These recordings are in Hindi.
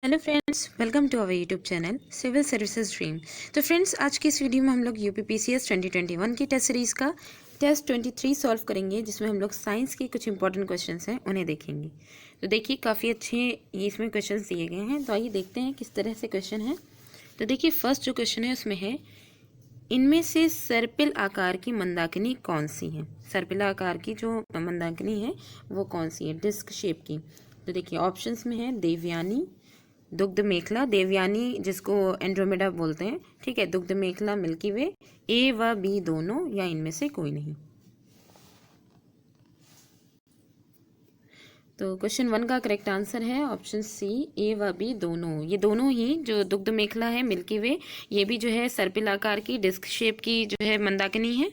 Hello friends, welcome to our YouTube channel civil services dream. तो फ्रेंड्स, आज की इस वीडियो में हम लोग यूपीपीसीएस 2021 की टेस्ट सीरीज़ का टेस्ट 23 सॉल्व करेंगे, जिसमें हम लोग साइंस के कुछ इंपॉर्टेंट क्वेश्चंस हैं उन्हें देखेंगे। तो देखिए, काफ़ी अच्छे ये इसमें क्वेश्चंस दिए गए हैं। तो आइए देखते हैं किस तरह से क्वेश्चन है। तो देखिए, फर्स्ट जो क्वेश्चन है उसमें है, इनमें से सर्पिल आकार की मंदाकिनी कौन सी है। सर्पिल आकार की जो मंदाकिनी है वो कौन सी है, डिस्क शेप की। तो देखिए, ऑप्शंस में है देवयानी, दुग्ध मेखला, देवयानी जिसको एंड्रोमेडा बोलते हैं, ठीक है, दुग्ध मेखला, मिल्की वे, ए व बी दोनों, या इनमें से कोई नहीं। तो क्वेश्चन 1 का करेक्ट आंसर है ऑप्शन सी, ए व बी दोनों। ये दोनों ही, जो दुग्ध मेखला है, मिल्की वे, ये भी जो है सर्पिल आकार की डिस्क शेप की जो है मंदाकिनी है।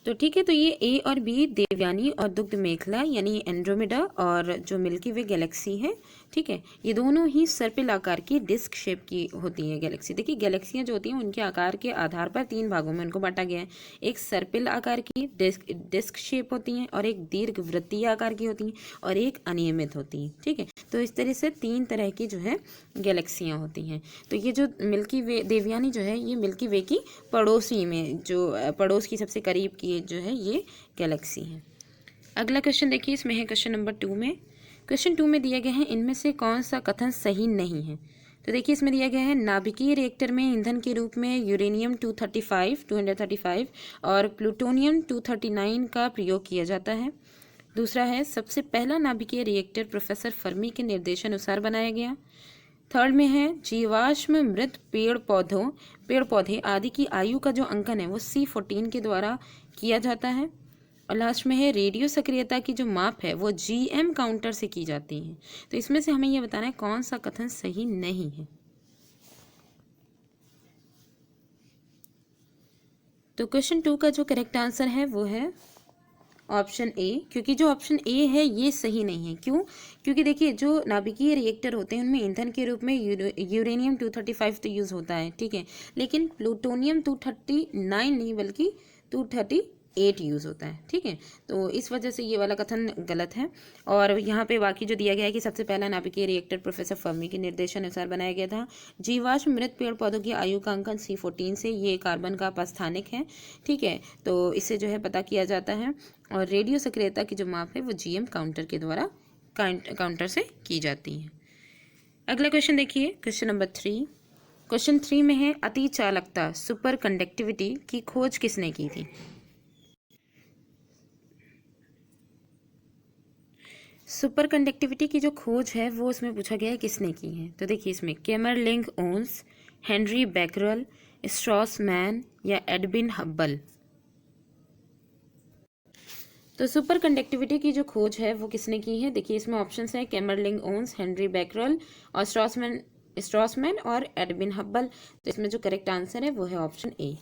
तो ठीक है, तो ये ए और बी, देवयानी और दुग्ध मेखला यानी एंड्रोमेडा, और जो मिल्की वे गैलेक्सी है, ठीक है, ये दोनों ही सर्पिल आकार की डिस्क शेप की होती है गैलेक्सी। देखिए, गैलेक्सियाँ जो होती हैं उनके आकार के आधार पर 3 भागों में उनको बांटा गया है। एक सर्पिल आकार की डिस्क शेप होती हैं, और एक दीर्घ वृत्तीय आकार की होती हैं, और एक अनियमित होती हैं। ठीक है, तो इस तरह से 3 तरह की जो है गैलेक्सियाँ होती हैं। तो ये जो मिल्की वे देवयानी जो है, ये मिल्की वे की पड़ोसी में, जो पड़ोस की सबसे करीब की जो है ये गैलेक्सी है। अगला क्वेश्चन देखिए, इसमें है क्वेश्चन नंबर 2 में। क्वेश्चन 2 में दिया गया है, इनमें से कौन सा कथन सही नहीं है। तो देखिए, इसमें दिया गया है, नाभिकीय रिएक्टर में ईंधन के रूप में यूरेनियम 235 और प्लूटोनियम 239 का प्रयोग किया जाता है। दूसरा है, सबसे पहला नाभिकीय रिएक्टर प्रोफेसर फर्मी के निर्देशानुसार बनाया गया। थर्ड में है, जीवाश्म मृत पेड़ पौधे आदि की आयु का जो अंकन है वो C14 के द्वारा किया जाता है। और लास्ट में है, रेडियो सक्रियता की जो माप है वो GM काउंटर से की जाती है। तो इसमें से हमें ये बताना है कौन सा कथन सही नहीं है। तो क्वेश्चन 2 का जो करेक्ट आंसर है वो है ऑप्शन ए, क्योंकि जो ऑप्शन ए है ये सही नहीं है। क्यों? क्योंकि देखिए, जो नाभिकीय रिएक्टर होते हैं उनमें ईंधन के रूप में यूरेनियम 235 तो यूज़ होता है, ठीक है, लेकिन प्लूटोनियम 239 नहीं बल्कि 238 यूज़ होता है। ठीक है, तो इस वजह से ये वाला कथन गलत है। और यहाँ पे बाकी जो दिया गया है कि सबसे पहला नाभिकीय रिएक्टर प्रोफेसर फर्मी के निर्देशानुसार बनाया गया था। जीवाश्म मृत पेड़ पौधों की आयु का अंकन C14 से, ये कार्बन का अपस्थानिक है। ठीक है, तो इससे जो है पता किया जाता है। और रेडियो सक्रियता की जो माप है वो GM काउंटर के द्वारा काउंटर से की जाती है। अगला क्वेश्चन देखिए, क्वेश्चन नंबर 3। क्वेश्चन 3 में है, अति चालकता सुपर कंडक्टिविटी की खोज किसने की थी। सुपर कंडक्टिविटी की जो खोज है वो उसमें पूछा गया है किसने की है। तो देखिए, इसमें कैमरलिंग ओन्स, हेनरी बैकरल, स्ट्रॉसमैन या एडविन हब्बल। तो सुपर कंडक्टिविटी की जो खोज है वो किसने की है। देखिए, इसमें ऑप्शंस हैं, कैमरलिंग ओन्स, हेनरी बैकरल और स्ट्रॉसमैन और एडविन हब्बल। तो इसमें जो करेक्ट आंसर है वो है ऑप्शन ए,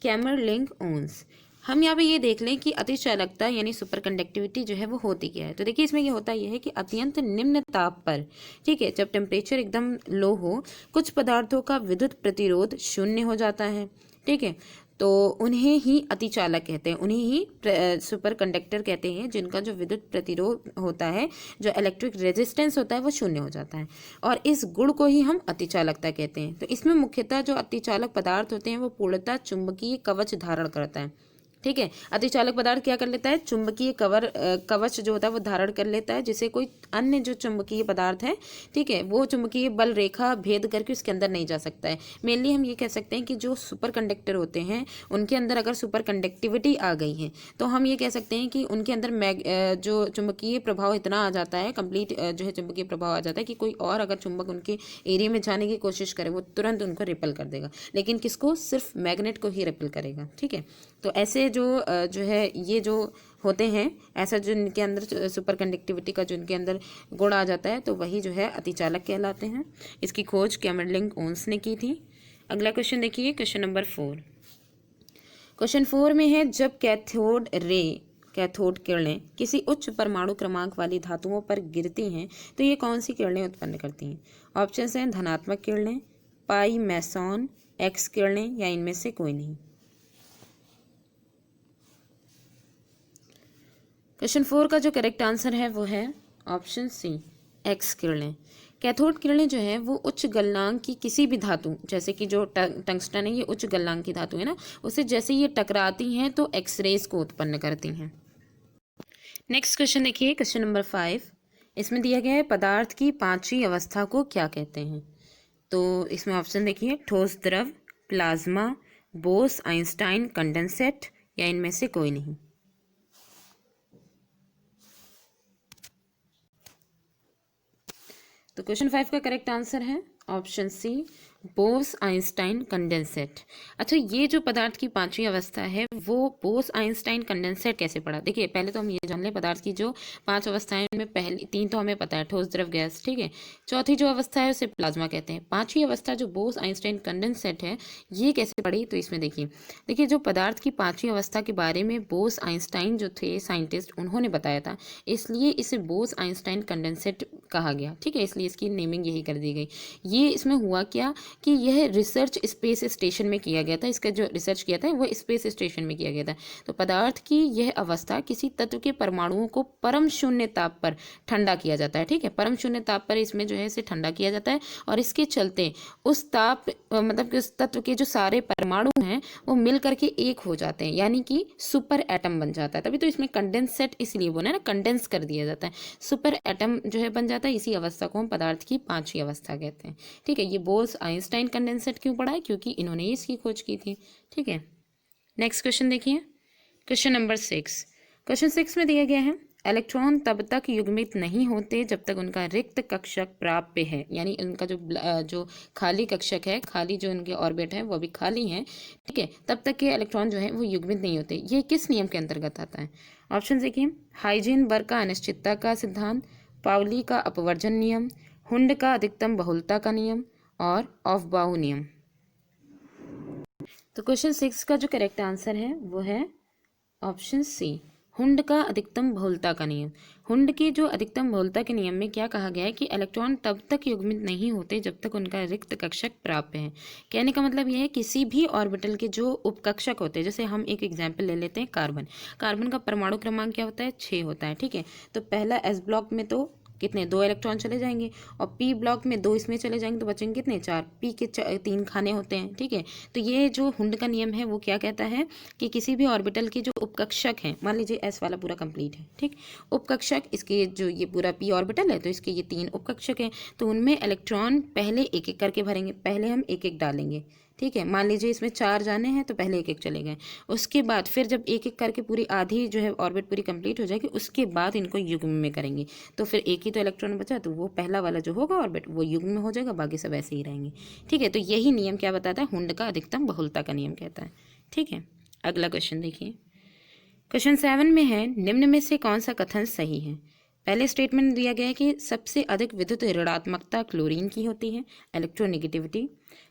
कैमरलिंग ओन्स। हम यहाँ पे ये देख लें कि अति चालकता यानी सुपर कंडक्टिविटी जो है वो होती क्या है। तो देखिए, इसमें ये होता यह है कि अत्यंत निम्न ताप पर, ठीक है, जब टेम्परेचर एकदम लो हो, कुछ पदार्थों का विद्युत प्रतिरोध शून्य हो जाता है। ठीक है, तो उन्हें ही अतिचालक कहते हैं, उन्हें ही सुपर कंडक्टर कहते हैं, जिनका जो विद्युत प्रतिरोध होता है, जो इलेक्ट्रिक रेजिस्टेंस होता है वो शून्य हो जाता है। और इस गुण को ही हम अतिचालकता कहते हैं। तो इसमें मुख्यतः जो अतिचालक पदार्थ होते हैं वो पूर्णतः चुंबकीय कवच धारण करता है। ठीक है, अतिचालक पदार्थ क्या कर लेता है, चुंबकीय कवच जो होता है वो धारण कर लेता है, जिसे कोई अन्य जो चुंबकीय पदार्थ है, ठीक है, वो चुंबकीय बल रेखा भेद करके उसके अंदर नहीं जा सकता है। मेनली हम ये कह सकते हैं कि जो सुपर कंडक्टर होते हैं उनके अंदर अगर सुपर कंडक्टिविटी आ गई है तो हम ये कह सकते हैं कि उनके अंदर जो चुंबकीय प्रभाव इतना आ जाता है, कंप्लीट जो है चुंबकीय प्रभाव आ जाता है कि कोई और अगर चुंबक उनके एरिया में जाने की कोशिश करे वो तुरंत उनको रिपल कर देगा, लेकिन किसको, सिर्फ मैग्नेट को ही रिपल करेगा। ठीक है, तो ऐसे जो है ये जो होते हैं, ऐसा जो इनके अंदर सुपर कंडक्टिविटी का जो इनके अंदर गुण आ जाता है, तो वही जो है अतिचालक कहलाते हैं। इसकी खोज कैमरलिंग ओन्स ने की थी। अगला क्वेश्चन देखिए, क्वेश्चन नंबर 4। क्वेश्चन 4 में है, जब कैथोड किरणें किसी उच्च परमाणु क्रमांक वाली धातुओं पर गिरती हैं तो ये कौन सी किरणें उत्पन्न करती हैं। ऑप्शंस हैं, धनात्मक किरणें, पाई मैसॉन, एक्स किरणें या इनमें से कोई नहीं। क्वेश्चन 4 का जो करेक्ट आंसर है वो है ऑप्शन सी, एक्स किरणें। कैथोड किरणें जो है वो उच्च गलनांक की किसी भी धातु, जैसे कि जो टंगस्टन है ये उच्च गलनांक की धातु है ना, उससे जैसे ये टकराती हैं तो एक्सरेज को उत्पन्न करती हैं। नेक्स्ट क्वेश्चन देखिए, क्वेश्चन नंबर 5। इसमें दिया गया है पदार्थ की पांचवी अवस्था को क्या कहते हैं। तो इसमें ऑप्शन देखिए, ठोस द्रव, प्लाज्मा, बोस आइंस्टाइन कंडेंसेट, या इनमें से कोई नहीं। तो क्वेश्चन 5 का करेक्ट आंसर है option C, Bose Einstein condensate. अच्छा, ये जो पदार्थ की पांचवी अवस्था है वो बोस आइंस्टाइन कंडेंसेट कैसे पढ़ा। देखिए पहले तो हम ये जान लें पदार्थ की जो पांच अवस्थाएं में पहली तीन तो हमें पता है, ठोस द्रव गैस, ठीक है। चौथी जो अवस्था है उसे प्लाज्मा कहते हैं। पांचवी अवस्था जो बोस आइंस्टाइन कंडेंसेट है ये कैसे पढ़ी, तो इसमें देखिए जो पदार्थ की पांचवी अवस्था के बारे में बोस आइंस्टाइन जो थे साइंटिस्ट उन्होंने बताया था, इसलिए इसे बोस आइंस्टाइन कंडेंसेट कहा गया, ठीक है। इसलिए इसकी नेमिंग यही कर दी गई। ये इसमें हुआ क्या कि यह रिसर्च स्पेस स्टेशन में किया गया था। इसका जो रिसर्च किया था वो स्पेस स्टेशन में किया गया था। तो पदार्थ की यह अवस्था किसी तत्व के परमाणुओं को परम शून्य ताप पर ठंडा किया जाता है, ठीक है। परम शून्य ताप पर इसमें जो है इसे ठंडा किया जाता है और इसके चलते उस ताप मतलब कि उस तत्व के जो सारे परमाणु हैं वो मिल करके एक हो जाते हैं, यानी कि सुपर एटम बन जाता है। तभी तो इसमें कंडेंसेट इसलिए बोला ना, कंडेंस कर दिया जाता है, सुपर एटम जो है बन जाता है। इसी अवस्था को हम पदार्थ की पांचवी अवस्था कहते हैं, ठीक है। ये बोस आइंस्टाइन कंडेंसेट क्यों पढ़ा है, क्योंकि इन्होंने इसकी खोज की थी, ठीक है। नेक्स्ट क्वेश्चन देखिए, क्वेश्चन नंबर 6। क्वेश्चन 6 में दिया गया है इलेक्ट्रॉन तब तक युग्मित नहीं होते जब तक उनका रिक्त कक्षक प्राप्य है, यानी उनका जो खाली कक्षक है, खाली जो उनके ऑर्बिट है वो भी खाली है, ठीक है, तब तक के इलेक्ट्रॉन जो है वो युग्मित नहीं होते। ये किस नियम के अंतर्गत आता है। ऑप्शन देखिए, हाइजेनबर्ग का अनिश्चितता का सिद्धांत, पाउली का अपवर्जन नियम, हुंड का अधिकतम बहुलता का नियम, और ऑफबाउ नियम। तो क्वेश्चन 6 का जो करेक्ट आंसर है वो है ऑप्शन सी, हुंड का अधिकतम बहुलता का नियम। हुंड की जो अधिकतम बहुलता के नियम में क्या कहा गया है कि इलेक्ट्रॉन तब तक युग्मित नहीं होते जब तक उनका रिक्त कक्षक प्राप्य है। कहने का मतलब यह है किसी भी ऑर्बिटल के जो उपकक्षक होते हैं, जैसे हम एक एग्जांपल ले लेते हैं कार्बन। कार्बन का परमाणु क्रमांक क्या होता है, 6 होता है, ठीक है। तो पहला एस ब्लॉक में तो कितने 2 इलेक्ट्रॉन चले जाएंगे, और पी ब्लॉक में 2 इसमें चले जाएंगे तो बचेंगे कितने 4। पी के 3 खाने होते हैं, ठीक है। तो ये जो हुंड का नियम है वो क्या कहता है कि किसी भी ऑर्बिटल के जो उपकक्षक हैं, मान लीजिए एस वाला पूरा कंप्लीट है, ठीक, उपकक्षक इसके जो ये पूरा पी ऑर्बिटल है तो इसके ये 3 उपकक्षक हैं, तो उनमें इलेक्ट्रॉन पहले एक एक करके भरेंगे, पहले हम एक एक डालेंगे, ठीक है। मान लीजिए इसमें 4 जाने हैं तो पहले एक एक चले गए, उसके बाद फिर जब एक एक करके पूरी आधी जो है ऑर्बिट पूरी कंप्लीट हो जाएगी उसके बाद इनको युग्म में करेंगे, तो फिर एक ही तो इलेक्ट्रॉन बचा, तो वो पहला वाला जो होगा ऑर्बिट वो युग्म में हो जाएगा, बाकी सब ऐसे ही रहेंगे, ठीक है। तो यही नियम क्या बताता है, हुंड का अधिकतम बहुलता का नियम कहता है, ठीक है। अगला क्वेश्चन देखिए, क्वेश्चन 7 में है निम्न में से कौन सा कथन सही है। पहले स्टेटमेंट दिया गया है कि सबसे अधिक विद्युत ऋणात्मकता क्लोरीन की होती है, इलेक्ट्रोनेगेटिविटी।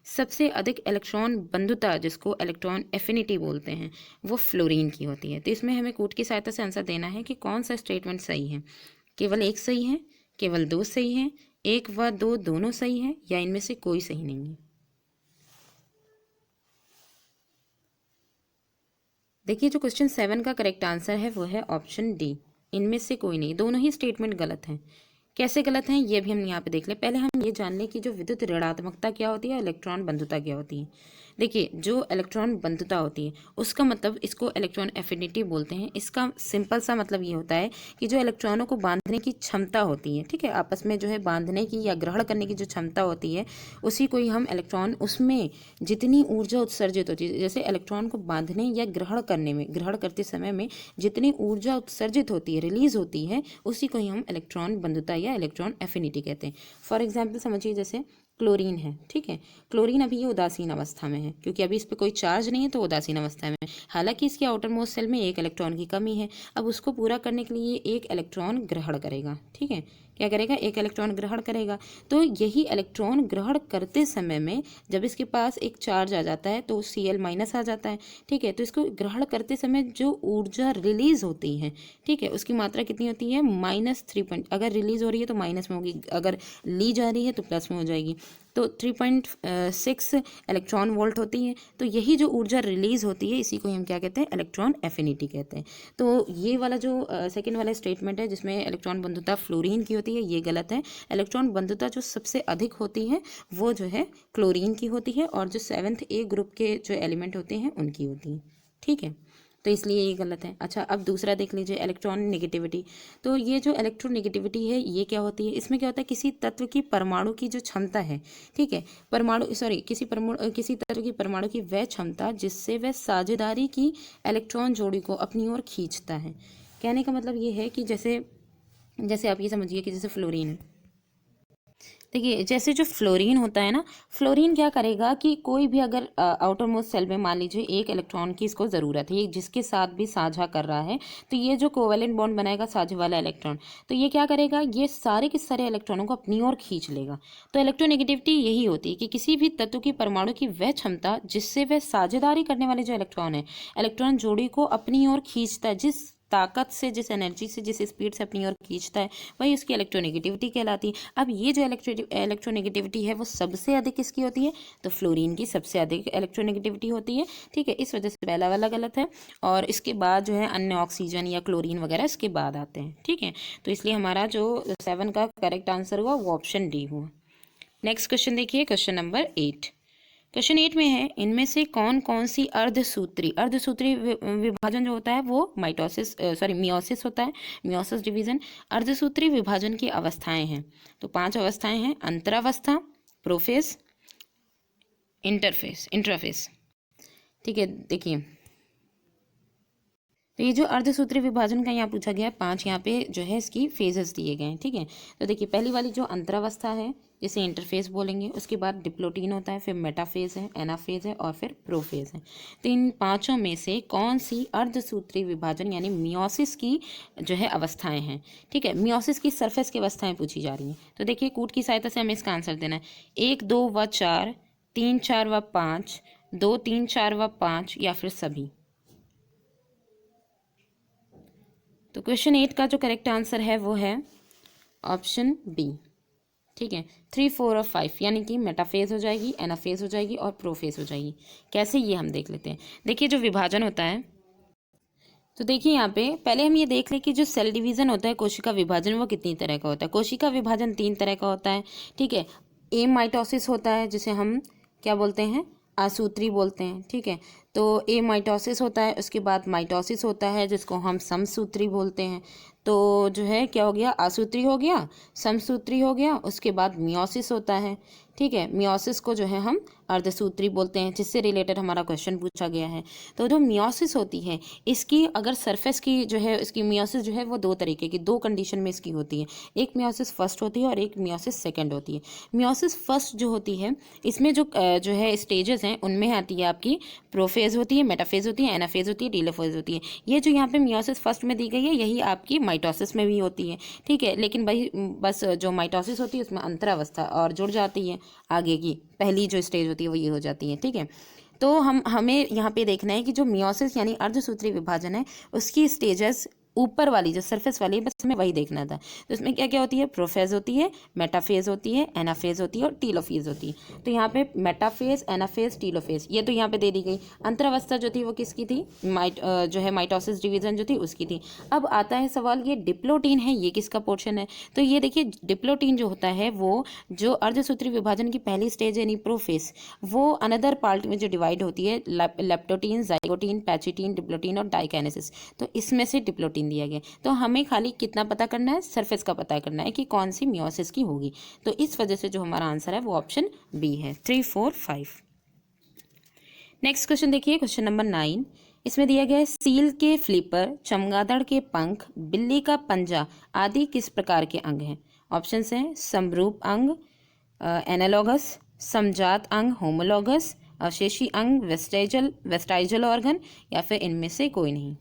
सबसे अधिक इलेक्ट्रॉन बंधुता, जिसको इलेक्ट्रॉन एफिनिटी बोलते हैं, वो फ्लोरीन की होती है। तो इसमें हमें कूट की सहायता से आंसर देना है कि कौन सा स्टेटमेंट सही है। केवल एक सही है, केवल 2 सही है, 1 व 2 दोनों सही है, या इनमें से कोई सही नहीं है। देखिए जो क्वेश्चन 7 का करेक्ट आंसर है वो है ऑप्शन डी, इनमें से कोई नहीं। दोनों ही स्टेटमेंट गलत हैं। कैसे गलत हैं ये भी हम यहाँ पे देख लें। पहले हम ये जान लें कि जो विद्युत ऋणात्मकता क्या होती है, इलेक्ट्रॉन बंधुता क्या होती है। देखिए जो इलेक्ट्रॉन बंधुता होती है उसका मतलब, इसको इलेक्ट्रॉन एफिनिटी बोलते हैं। इसका सिंपल सा मतलब ये होता है कि जो इलेक्ट्रॉनों को बांधने की क्षमता होती है, ठीक है, आपस में जो है बांधने की या ग्रहण करने की जो क्षमता होती है, उसी को ही हम इलेक्ट्रॉन, उसमें जितनी ऊर्जा उत्सर्जित होती है, जैसे इलेक्ट्रॉन को बांधने या ग्रहण करने में, ग्रहण करते समय में जितनी ऊर्जा उत्सर्जित होती है, रिलीज होती है, उसी को ही हम इलेक्ट्रॉन बंधुता या इलेक्ट्रॉन एफिनिटी कहते हैं। फॉर एग्जाम्पल समझिए जैसे क्लोरीन है, ठीक है, क्लोरीन अभी ये उदासीन अवस्था में है क्योंकि अभी इस पर कोई चार्ज नहीं है, तो उदासीन अवस्था में है। हालांकि इसके आउटर मोस्ट सेल में 1 इलेक्ट्रॉन की कमी है। अब उसको पूरा करने के लिए 1 इलेक्ट्रॉन ग्रहण करेगा, ठीक है, क्या करेगा, 1 इलेक्ट्रॉन ग्रहण करेगा। तो यही इलेक्ट्रॉन ग्रहण करते समय में जब इसके पास एक चार्ज आ जाता है तो Cl माइनस आ जाता है, ठीक है। तो इसको ग्रहण करते समय जो ऊर्जा रिलीज होती है, ठीक है, उसकी मात्रा कितनी होती है, -3 पॉइंट। अगर रिलीज हो रही है तो माइनस में होगी, अगर ली जा रही है तो प्लस में हो जाएगी। तो 3.6 इलेक्ट्रॉन वोल्ट होती है। तो यही जो ऊर्जा रिलीज होती है इसी को हम क्या कहते हैं, इलेक्ट्रॉन एफिनिटी कहते हैं। तो ये वाला जो सेकेंड वाला स्टेटमेंट है जिसमें इलेक्ट्रॉन बंधुता फ्लोरीन की होती है, ये गलत है। इलेक्ट्रॉन बंधुता जो सबसे अधिक होती है वो जो है क्लोरीन की होती है, और जो 7th A ग्रुप के जो एलिमेंट होते हैं उनकी होती है। ठीक है, तो इसलिए ये गलत है। अच्छा, अब दूसरा देख लीजिए, इलेक्ट्रॉन नेगेटिविटी। तो ये जो इलेक्ट्रोनेगेटिविटी है ये क्या होती है, इसमें क्या होता है, किसी तत्व की परमाणु की जो क्षमता है, ठीक है, किसी तत्व की परमाणु की वह क्षमता जिससे वह साझेदारी की इलेक्ट्रॉन जोड़ी को अपनी ओर खींचता है। कहने का मतलब ये है कि जैसे जैसे आप ये समझिए कि जैसे फ्लोरीन है। देखिए, जैसे जो फ्लोरीन होता है ना, फ्लोरीन क्या करेगा कि कोई भी अगर आउटर मोस्ट सेल में मान लीजिए एक इलेक्ट्रॉन की इसको ज़रूरत है, ये जिसके साथ भी साझा कर रहा है, तो ये जो कोवेलेंट बॉन्ड बनाएगा साझे वाला इलेक्ट्रॉन, तो ये क्या करेगा, ये सारे के सारे इलेक्ट्रॉनों को अपनी ओर खींच लेगा। तो इलेक्ट्रोनेगेटिविटी यही होती है कि किसी भी तत्व की परमाणु की वह क्षमता जिससे वह साझेदारी करने वाले जो इलेक्ट्रॉन है, इलेक्ट्रॉन जोड़ी को अपनी ओर खींचता है, जिस ताकत से, जिस एनर्जी से, जिस स्पीड से अपनी ओर खींचता है, वही उसकी इलेक्ट्रोनेगेटिविटी कहलाती है। अब ये जो इलेक्ट्रोनेगेटिविटी है वो सबसे अधिक किसकी होती है, तो फ्लोरीन की सबसे अधिक इलेक्ट्रोनेगेटिविटी होती है। ठीक है, इस वजह से पहला वाला गलत है, और इसके बाद जो है अन्य ऑक्सीजन या क्लोरीन वगैरह इसके बाद आते हैं। ठीक है, तो इसलिए हमारा जो 7 का करेक्ट आंसर हुआ वो ऑप्शन डी हुआ। नेक्स्ट क्वेश्चन देखिए, क्वेश्चन नंबर 8। क्वेश्चन 8 में है, इनमें से कौन कौन सी अर्धसूत्री विभाजन जो होता है वो मियोसिस होता है, मियोसिस डिवीजन। अर्धसूत्री विभाजन की अवस्थाएं हैं, तो 5 अवस्थाएं हैं: अंतरावस्था, प्रोफेस, इंटरफेस। ठीक है, देखिए, तो ये जो अर्धसूत्री विभाजन का यहाँ पूछा गया है, 5 यहाँ पे जो है इसकी फेजेस दिए गए हैं। ठीक है, तो देखिए, पहली वाली जो अंतरावस्था है जिसे इंटरफेस बोलेंगे, उसके बाद डिप्लोटीन होता है, फिर मेटाफेज है, एनाफेज है, और फिर प्रोफेज है। तो इन 5 में से कौन सी अर्धसूत्री विभाजन यानी मियोसिस की जो है अवस्थाएं हैं। ठीक है, मियोसिस की सरफेस की अवस्थाएं पूछी जा रही हैं। तो देखिए, कूट की सहायता से हमें इसका आंसर देना है। 1, 2 व 4, 3, 4 व 5, 2, 3, 4 व 5, या फिर सभी। तो क्वेश्चन 8 का जो करेक्ट आंसर है वो है ऑप्शन बी। ठीक है, 3, 4 और 5 यानी कि मेटाफेज हो जाएगी, एनाफेज हो जाएगी, और प्रोफेज हो जाएगी। कैसे, ये हम देख लेते हैं। देखिए, जो विभाजन होता है, तो देखिए यहाँ पे पहले हम ये देख लें कि जो सेल डिवीजन होता है, कोशिका विभाजन, वो कितनी तरह का होता है। कोशिका विभाजन 3 तरह का होता है। ठीक है, ए माइटोसिस होता है जिसे हम क्या बोलते हैं, आसूत्री बोलते हैं। ठीक है, तो ए माइटोसिस होता है, उसके बाद माइटोसिस होता है जिसको हम समसूत्री बोलते हैं। तो जो है क्या हो गया, आसूत्री हो गया, समसूत्री हो गया, उसके बाद मियोसिस होता है। ठीक है, मियोसिस को जो है हम अर्धसूत्री बोलते हैं, जिससे रिलेटेड हमारा क्वेश्चन पूछा गया है। तो जो मियोसिस होती है, इसकी अगर सरफेस की जो है, इसकी मियोसिस जो है वो 2 तरीके की, 2 कंडीशन में इसकी होती है। एक मियोसिस फर्स्ट होती है और एक मियोसिस सेकंड होती है। मियोसिस फर्स्ट जो होती है, इसमें जो है स्टेजेस हैं, उनमें आती है आपकी प्रोफेज होती है, मेटाफेज होती है, एनाफेज होती है, टेलोफेज होती है। ये जो यहाँ पे मियोसिस फर्स्ट में दी गई है, यही आपकी माइटोसिस में भी होती है। ठीक है, लेकिन भाई बस जो माइटोसिस होती है उसमें अंतरावस्था और जुड़ जाती है, आगे की पहली जो स्टेज होती है वो ये हो जाती है। ठीक है, तो हमें यहाँ पे देखना है कि जो मियोसिस यानी अर्धसूत्री विभाजन है, उसकी स्टेजेस ऊपर वाली जो सरफेस वाली है, बस हमें वही देखना था। तो इसमें क्या क्या होती है, प्रोफेज होती है, मेटाफेज होती है, एनाफेज होती है, और टीलोफेज होती है। तो यहाँ पे मेटाफेज, एनाफेज, टीलोफेज ये तो यहाँ पे दे दी गई। अंतरावस्था जो थी वो किसकी थी, जो है माइटोसिस डिवीजन जो थी उसकी थी। अब आता है सवाल, ये डिप्लोटीन है, ये किसका पोर्शन है। तो ये देखिए, डिप्लोटीन जो होता है वो जो अर्धसूत्री विभाजन की पहली स्टेज यानी प्रोफेज, वो अनदर पार्ट में जो डिवाइड होती है, लेप्टोटीन, जाइगोटीन, पैचिटीन, डिप्लोटीन और डाइकाइनेसिस। तो इसमें से डिप्लोटीन दिया गया। तो हमें खाली कितना पता करना है, सरफेस का पता करना है कि कौन सी मियोसिस की होगी। तो इस वजह से जो हमारा आंसर है वो ऑप्शन बी है, 3, 4, 5। नेक्स्ट क्वेश्चन देखिए, क्वेश्चन नंबर 9। इसमें दिया गया है, सील के फ्लिपर, चमगादड़ के पंख, बिल्ली का पंजा आदि किस प्रकार के अंग हैं। ऑप्शन हैं समरूप अंग, एनालॉगस, समजात अंग, होमोलॉगस, अवशेषी अंग, वेस्टाइजल ऑर्गन, या फिर इनमें से कोई नहीं।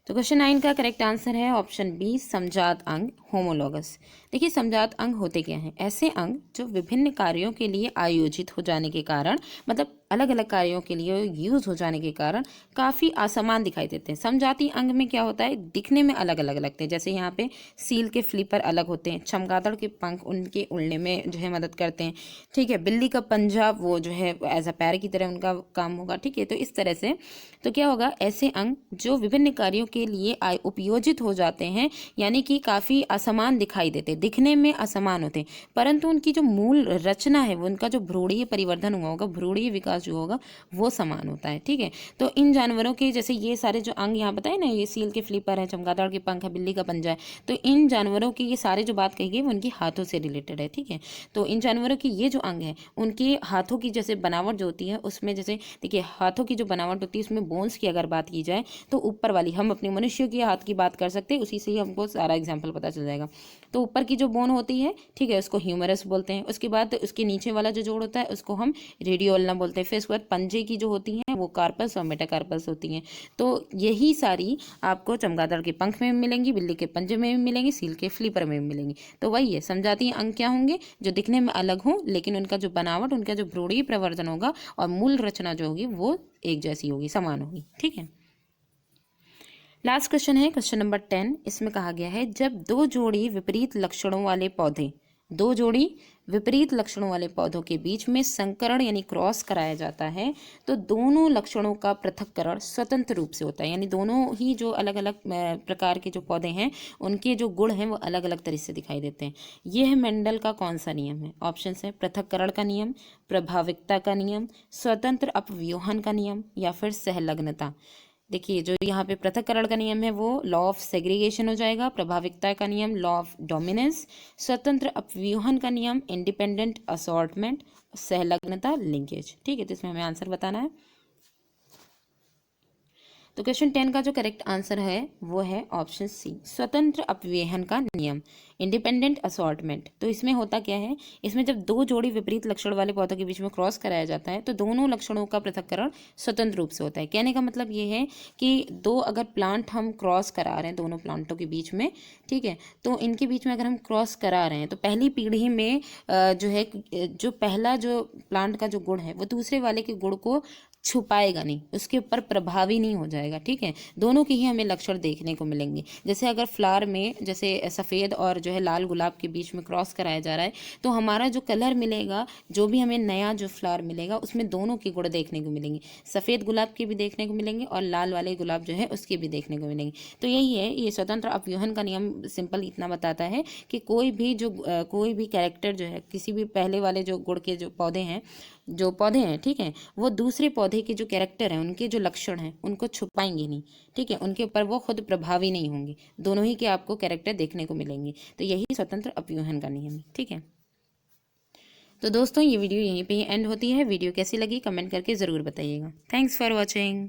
तो क्वेश्चन 9 का करेक्ट आंसर है ऑप्शन बी, समजात अंग, होमोलॉगस। देखिए समजात अंग होते क्या हैं? ऐसे अंग जो विभिन्न कार्यों के लिए आयोजित हो जाने के कारण, मतलब अलग अलग कार्यों के लिए यूज हो जाने के कारण काफ़ी असमान दिखाई देते हैं। समजातीय अंग में क्या होता है, दिखने में अलग अलग लगते हैं। जैसे यहाँ पे सील के फ्लिपर अलग होते हैं, चमगादड़ के पंख उनके उड़ने में जो है मदद करते हैं, ठीक है। बिल्ली का पंजा वो जो है एज अ पैर की तरह उनका काम होगा, ठीक है। तो इस तरह से तो क्या होगा, ऐसे अंग जो विभिन्न कार्यों के लिए उपयोजित हो जाते हैं, यानी कि काफ़ी असमान दिखाई देते हैं, दिखने में असमान होते हैं, परंतु उनकी जो मूल रचना है, वो उनका जो भ्रूणीय परिवर्धन हुआ होगा, भ्रूणीय विकास जो होगा वो समान होता है, ठीक है। तो इन जानवरों के जैसे ये सारे जो अंग यहाँ बताए ना, ये सील के फ्लिपर है, चमगादड़ के पंख है, बिल्ली का पंजा है, तो इन जानवरों की ये सारे जो बात कही गई वो उनकी हाथों से रिलेटेड है, ठीक है। तो इन जानवरों की ये जो अंग है, उनके हाथों की जैसे बनावट जो होती है, उसमें जैसे देखिए हाथों की जो बनावट होती है, उसमें बोन्स की अगर बात की जाए तो ऊपर वाली, हम अपने मनुष्य के हाथ की बात कर सकते हैं, उसी से ही हमको सारा एग्जाम्पल पता चल जाएगा। तो ऊपर की जो बोन होती है, ठीक है, उसको ह्यूमरस बोलते हैं। उसके बाद उसके नीचे वाला जो जोड़ होता है उसको हम रेडियोल्ना बोलते हैं। फिर उसके बाद पंजे की जो होती हैं वो कार्पस और मेटाकार्पस होती हैं। तो यही सारी आपको चमगादड़ के पंख में भी मिलेंगी, बिल्ली के पंजे में भी मिलेंगी, सील के फ्लिपर में भी मिलेंगी। तो वही है, समजातीय अंग क्या होंगे, जो दिखने में अलग हों लेकिन उनका जो बनावट, उनका जो भ्रूणीय प्रवर्धन होगा और मूल रचना जो होगी वो एक जैसी होगी, समान होगी, ठीक है। लास्ट क्वेश्चन है क्वेश्चन नंबर 10। इसमें कहा गया है जब दो जोड़ी विपरीत लक्षणों वाले पौधे, दो जोड़ी विपरीत लक्षणों वाले पौधों के बीच में संकरण यानी क्रॉस कराया जाता है, तो दोनों लक्षणों का पृथक्करण स्वतंत्र रूप से होता है। यानी दोनों ही जो अलग अलग प्रकार के जो पौधे हैं, उनके जो गुण हैं वो अलग अलग तरह से दिखाई देते हैं। ये है मेंडल का कौन सा नियम है? ऑप्शन है पृथक्करण का नियम, प्रभाविकता का नियम, स्वतंत्र अपव्यूहन का नियम, या फिर सहलग्नता। देखिए जो यहाँ पे पृथक्करण का नियम है वो लॉ ऑफ सेग्रीगेशन हो जाएगा, प्रभाविकता का नियम लॉ ऑफ डोमिनेंस, स्वतंत्र अपव्यूहन का नियम इंडिपेंडेंट असॉर्टमेंट, सहलग्नता लिंकेज, ठीक है। तो इसमें हमें आंसर बताना है। तो क्वेश्चन 10 का जो करेक्ट आंसर है वो है ऑप्शन सी, स्वतंत्र अपव्ययन का नियम, इंडिपेंडेंट असॉर्टमेंट। तो इसमें होता क्या है, इसमें जब दो जोड़ी विपरीत लक्षण वाले पौधों के बीच में क्रॉस कराया जाता है तो दोनों लक्षणों का पृथक्करण स्वतंत्र रूप से होता है। कहने का मतलब ये है कि दो अगर प्लांट हम क्रॉस करा रहे हैं दोनों प्लांटों के बीच में, ठीक है, तो इनके बीच में अगर हम क्रॉस करा रहे हैं तो पहली पीढ़ी में जो है जो पहला जो प्लांट का जो गुण है वो दूसरे वाले के गुण को छुपाएगा नहीं, उसके ऊपर प्रभावी नहीं हो जाएगा, ठीक है। दोनों के ही हमें लक्षण देखने को मिलेंगे। जैसे अगर फ्लावर में जैसे सफ़ेद और जो है लाल गुलाब के बीच में क्रॉस कराया जा रहा है तो हमारा जो कलर मिलेगा, जो भी हमें नया जो फ्लावर मिलेगा उसमें दोनों के गुण देखने को मिलेंगे, सफ़ेद गुलाब के भी देखने को मिलेंगे और लाल वाले गुलाब जो है उसके भी देखने को मिलेंगे। तो यही है, ये स्वतंत्र अपव्यूहन का नियम सिंपल इतना बताता है कि कोई भी कैरेक्टर जो है, किसी भी पहले वाले जो गुण के जो पौधे हैं, ठीक है, वो दूसरे पौधे के जो कैरेक्टर हैं, उनके जो लक्षण हैं उनको छुपाएंगे नहीं, ठीक है, उनके ऊपर वो खुद प्रभावी नहीं होंगे, दोनों ही के आपको कैरेक्टर देखने को मिलेंगे। तो यही स्वतंत्र अपव्यूहन का नियम है, ठीक है। तो दोस्तों ये वीडियो यहीं पे ही एंड होती है। वीडियो कैसी लगी कमेंट करके ज़रूर बताइएगा। Thanks for watching.